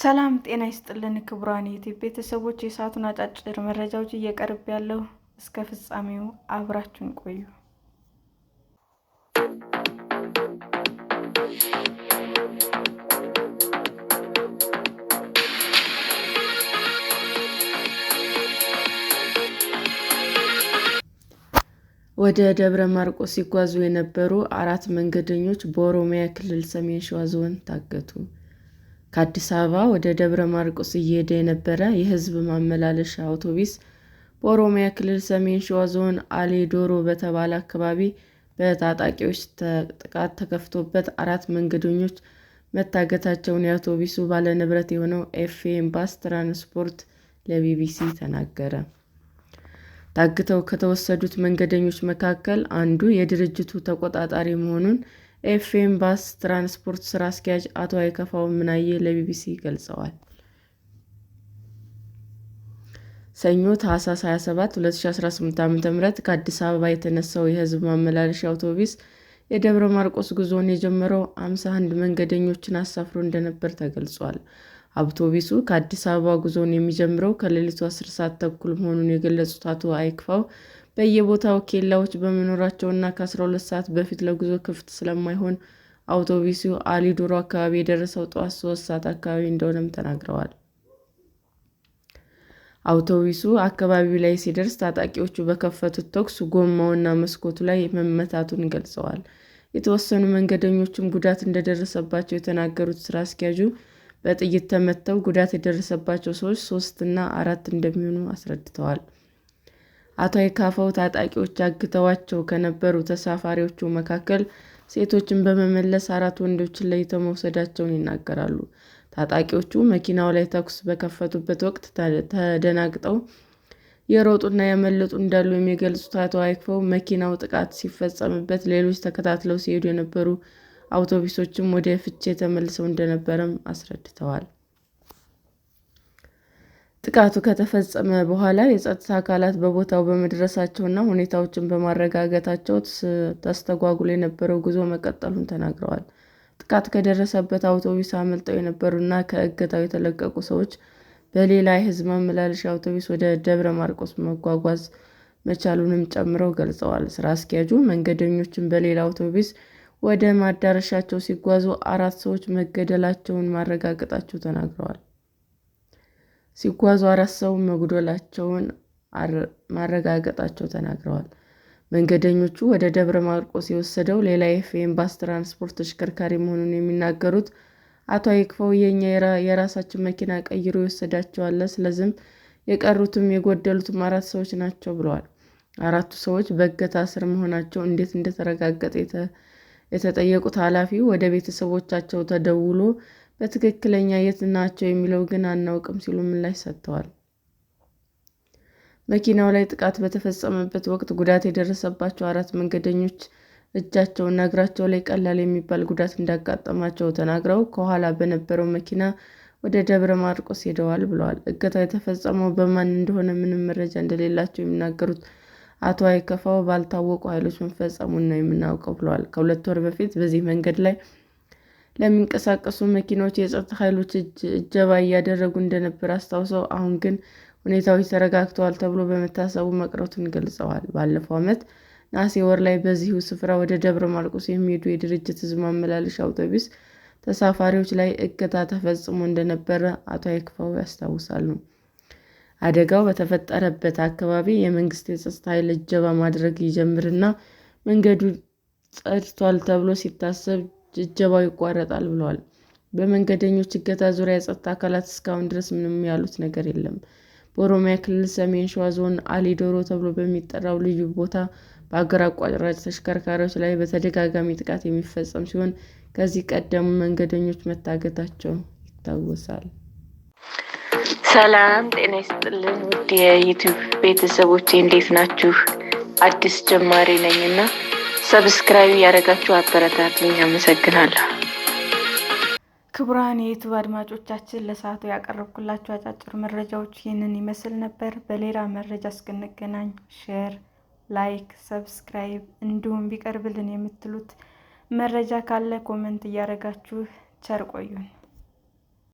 ሰላም ጤና ይስጥልን ክቡራን የዩቲዩብ ቤተሰቦች፣ የሰዓቱን አጫጭር መረጃዎች እየቀርብ ያለው እስከ ፍጻሜው አብራችሁን ቆዩ። ወደ ደብረ ማርቆስ ሲጓዙ የነበሩ 4 መንገደኞች በኦሮሚያ ክልል ሰሜን ሸዋ ዞን ታገቱ። ከአዲስ አበባ ወደ ደብረ ማርቆስ እየሄደ የነበረ የሕዝብ ማመላለሻ አውቶቡስ በኦሮሚያ ክልል ሰሜን ሸዋ ዞን አሌ ዶሮ በተባለ አካባቢ በታጣቂዎች ጥቃት ተከፍቶበት 4 መንገደኞች መታገታቸውን የአውቶቡሱ ባለንብረት የሆነው ኤፍኤም ባስ ትራንስፖርት ለቢቢሲ ተናገረ። ታግተው ከተወሰዱት መንገደኞች መካከል አንዱ የድርጅቱ ተቆጣጣሪ መሆኑን ኤፍኤም ባስ ትራንስፖርት ሥራ አስኪያጅ አቶ አይከፋው ምናዬ ለቢቢሲ ገልጸዋል። ሰኞ ታኅሳስ 27 2018 ዓ.ም ከአዲስ አበባ የተነሳው የሕዝብ ማመላለሻ አውቶቡስ የደብረ ማርቆስ ጉዞውን የጀመረው 51 መንገደኞችን አሳፍሮ እንደነበር ተገልጿል። አውቶቡሱ ከአዲስ አበባ ጉዞውን የሚጀምረው ከሌሊቱ 10 ሰዓት ተኩል መሆኑን የገለጹት አቶ አይክፋው በየቦታው ኬላዎች በመኖራቸውና ከ12 ሰዓት በፊት ለጉዞ ክፍት ስለማይሆን አውቶቡሱ አሊ ዶሮ አካባቢ የደረሰው ጠዋት 3 ሰዓት አካባቢ እንደሆነም ተናግረዋል። አውቶቡሱ አካባቢው ላይ ሲደርስ ታጣቂዎቹ በከፈቱት ተኩስ ጎማውና መስኮቱ ላይ መመታቱን ገልጸዋል። የተወሰኑ መንገደኞችም ጉዳት እንደደረሰባቸው የተናገሩት ሥራ አስኪያጁ በጥይት ተመተው ጉዳት የደረሰባቸው ሰዎች 3 እና 4 እንደሚሆኑ አስረድተዋል። አቶ አይካፋው ታጣቂዎች አግተዋቸው ከነበሩ ተሳፋሪዎቹ መካከል ሴቶችን በመመለስ 4 ወንዶችን ለይተው መውሰዳቸውን ይናገራሉ። ታጣቂዎቹ መኪናው ላይ ተኩስ በከፈቱበት ወቅት ተደናግጠው የሮጡና ያመለጡ እንዳሉ የሚገልጹት አቶ አይክፋው መኪናው ጥቃት ሲፈጸምበት ሌሎች ተከታትለው ሲሄዱ የነበሩ አውቶቡሶችም ወደ ፍቼ ተመልሰው እንደነበረም አስረድተዋል። ጥቃቱ ከተፈጸመ በኋላ የጸጥታ አካላት በቦታው በመድረሳቸውና ሁኔታዎችን በማረጋጋታቸው ተስተጓጉሎ የነበረው ጉዞ መቀጠሉን ተናግረዋል። ጥቃት ከደረሰበት አውቶቡስ አመልጠው የነበሩና ከእገታው የተለቀቁ ሰዎች በሌላ የሕዝብ ማመላለሻ አውቶቡስ ወደ ደብረ ማርቆስ መጓጓዝ መቻሉንም ጨምረው ገልጸዋል። ሥራ አስኪያጁ መንገደኞችን በሌላ አውቶቡስ ወደ ማዳረሻቸው ሲጓዙ 4 ሰዎች መገደላቸውን ማረጋገጣቸውን ተናግረዋል። መንገደኞቹ ወደ ደብረ ማርቆስ የወሰደው ሌላ የኤፍኤም ባስ ትራንስፖርት ተሽከርካሪ መሆኑን የሚናገሩት አቶ አይክፋው የራሳችን መኪና ቀይሮ የወሰዳቸው አለ፣ ስለዚህም የቀሩትም የጎደሉትም 4 ሰዎች ናቸው ብለዋል። 4ቱ ሰዎች በእገታ ስር መሆናቸው እንዴት እንደተረጋገጠ የተጠየቁት ኃላፊው ወደ ቤተሰቦቻቸው ተደውሎ በትክክለኛ የት ናቸው የሚለው ግን አናውቅም ሲሉ ምላሽ ሰጥተዋል። መኪናው ላይ ጥቃት በተፈጸመበት ወቅት ጉዳት የደረሰባቸው 4 መንገደኞች እጃቸውና እግራቸው ላይ ቀላል የሚባል ጉዳት እንዳጋጠማቸው ተናግረው ከኋላ በነበረው መኪና ወደ ደብረ ማርቆስ ሄደዋል ብለዋል። እገታው የተፈጸመው በማን እንደሆነ ምንም መረጃ እንደሌላቸው የሚናገሩት አቶ አይከፋው ባልታወቁ ኃይሎች መፈጸሙን ነው የምናውቀው ብለዋል። ከ2 ወር በፊት በዚህ መንገድ ላይ ለሚንቀሳቀሱ መኪናዎች የጸጥታ ኃይሎች እጀባ እያደረጉ እንደነበር አስታውሰው አሁን ግን ሁኔታዎች ተረጋግተዋል ተብሎ በመታሰቡ መቅረቱን ገልጸዋል። ባለፈው ዓመት ነሐሴ ወር ላይ በዚሁ ስፍራ ወደ ደብረ ማርቆስ የሚሄዱ የድርጅት ሕዝብ ማመላለሻ አውቶቡስ ተሳፋሪዎች ላይ እገታ ተፈጽሞ እንደነበረ አቶ አይክፋው ያስታውሳሉ። አደጋው በተፈጠረበት አካባቢ የመንግስት የጸጥታ ኃይል እጀባ ማድረግ ይጀምርና መንገዱ ጸድቷል ተብሎ ሲታሰብ እጀባው ይቋረጣል ብለዋል። በመንገደኞች እገታ ዙሪያ የጸጥታ አካላት እስካሁን ድረስ ምንም ያሉት ነገር የለም። በኦሮሚያ ክልል ሰሜን ሸዋ ዞን አሊ ዶሮ ተብሎ በሚጠራው ልዩ ቦታ በአገር አቋራጭ ተሽከርካሪዎች ላይ በተደጋጋሚ ጥቃት የሚፈጸም ሲሆን ከዚህ ቀደም መንገደኞች መታገታቸው ይታወሳል። ሰላም ጤና ይስጥልን ውድ የዩቲዩብ ቤተሰቦቼ እንዴት ናችሁ? አዲስ ጀማሪ ነኝና ሰብስክራይብ ያደረጋችሁ አበረታቱኝ። አመሰግናለሁ። ክቡራን የዩቲዩብ አድማጮቻችን ለሰዓቱ ያቀረብኩላችሁ አጫጭር መረጃዎች ይህንን ይመስል ነበር። በሌላ መረጃ እስክንገናኝ ሼር፣ ላይክ፣ ሰብስክራይብ እንዲሁም ቢቀርብልን የምትሉት መረጃ ካለ ኮሜንት እያደረጋችሁ ቸር ቆዩን።